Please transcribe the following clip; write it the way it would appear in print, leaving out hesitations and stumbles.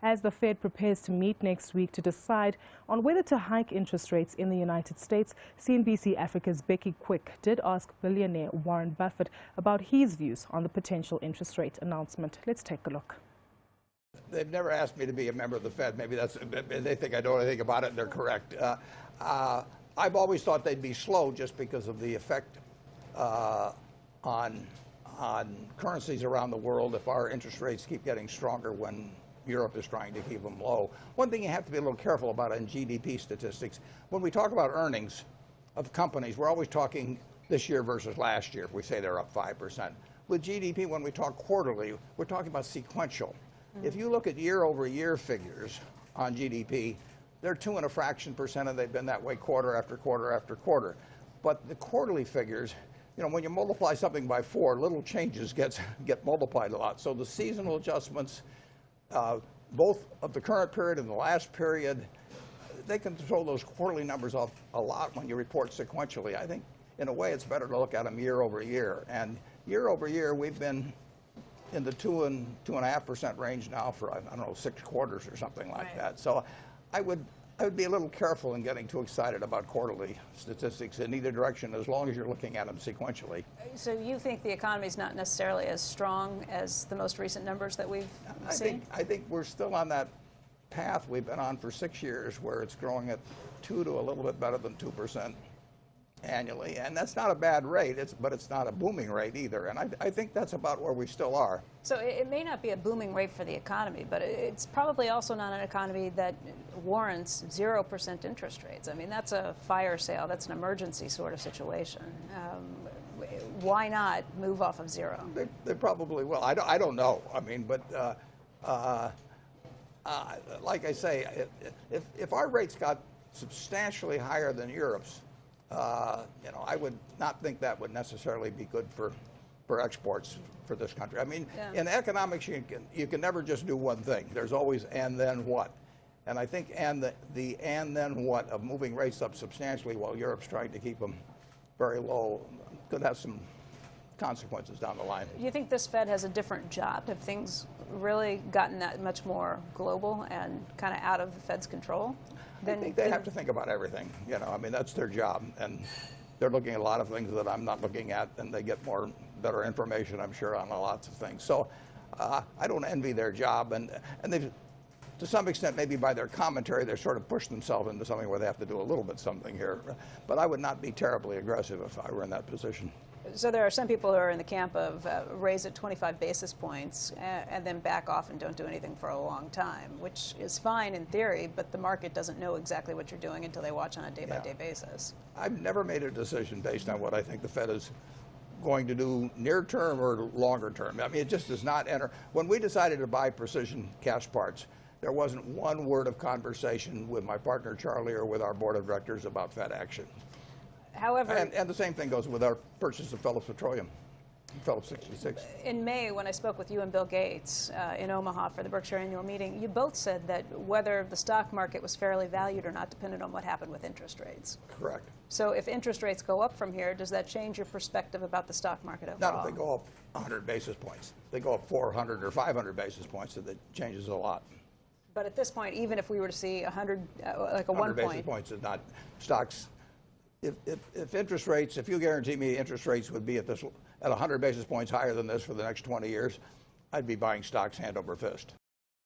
as the Fed prepares to meet next week to decide on whether to hike interest rates in the United States. CNBC Africa's Becky did ask billionaire Warren Buffett about his views on the potential interest rate announcement. Let's take a look. They've never asked me to be a member of the Fed. Maybe they think I know anything about it, and they're correct. I've always thought they'd be slow just because of the effect on currencies around the world if our interest rates keep getting stronger when Europe is trying to keep them low. One thing you have to be a little careful about in GDP statistics, when we talk about earnings of companies, we're always talking this year versus last year if we say they're up 5%. With GDP, when we talk quarterly, we're talking about sequential. If you look at year-over-year figures on GDP, they're 2 and a fraction percent, and they've been that way quarter after quarter after quarter. But the quarterly figures, you know, when you multiply something by 4, little changes get multiplied a lot. So the seasonal adjustments, both of the current period and the last period, they can throw those quarterly numbers off a lot when you report sequentially. I think, in a way, it's better to look at them year over year. And year over year, we've been in the 2.5% range now for, I don't know, 6 quarters or something like that. So I would be a little careful in getting too excited about quarterly statistics in either direction, as long as you're looking at them sequentially. So you think the economy is not necessarily as strong as the most recent numbers that we've seen? I think we're still on that path we've been on for 6 years, where it's growing at 2 to a little bit better than 2% annually, and that's not a bad rate, but it's not a booming rate either, and I think that's about where we still are. So it may not be a booming rate for the economy, but it's probably also not an economy that warrants 0% interest rates. I mean, that's a fire sale, that's an emergency sort of situation. Why not move off of 0? They probably will. I don't know. I mean, but like I say, if our rates got substantially higher than Europe's, you know, I would not think that would necessarily be good for exports for this country. I mean, in economics, you can never just do one thing. There's always and then what. And I think the and then what of moving rates up substantially while Europe's trying to keep them very low could have some consequences down the line. You think this Fed has a different job? Have things really gotten that much more global and kind of out of the Fed's control? I think they have to think about everything. You know, I mean, that's their job, and they're looking at a lot of things that I'm not looking at, and they get better information, I'm sure, on lots of things. So I don't envy their job, and they've, to some extent, maybe by their commentary, they're sort of pushed themselves into something where they have to do a little bit something here. But I would not be terribly aggressive if I were in that position. So there are some people who are in the camp of raise it 25 basis points and then back off and don't do anything for a long time, which is fine in theory, but the market doesn't know exactly what you're doing until they watch on a day-by-day basis. I've never made a decision based on what I think the Fed is going to do near term or longer term. I mean, it just does not enter. When we decided to buy Precision Cash Parts, there wasn't one word of conversation with my partner Charlie or with our board of directors about Fed action. However, and the same thing goes with our purchase of Phillips Petroleum, Phillips 66. In May, when I spoke with you and Bill Gates in Omaha for the Berkshire annual meeting, you both said that whether the stock market was fairly valued or not depended on what happened with interest rates. Correct. So if interest rates go up from here, does that change your perspective about the stock market overall? Not if they go up 100 basis points. They go up 400 or 500 basis points, so that changes a lot. But at this point, even if we were to see 100, like a 1 point. basis points is not stocks. If interest rates, if you guarantee me interest rates would be at 100 basis points higher than this for the next 20 years, I'd be buying stocks hand over fist.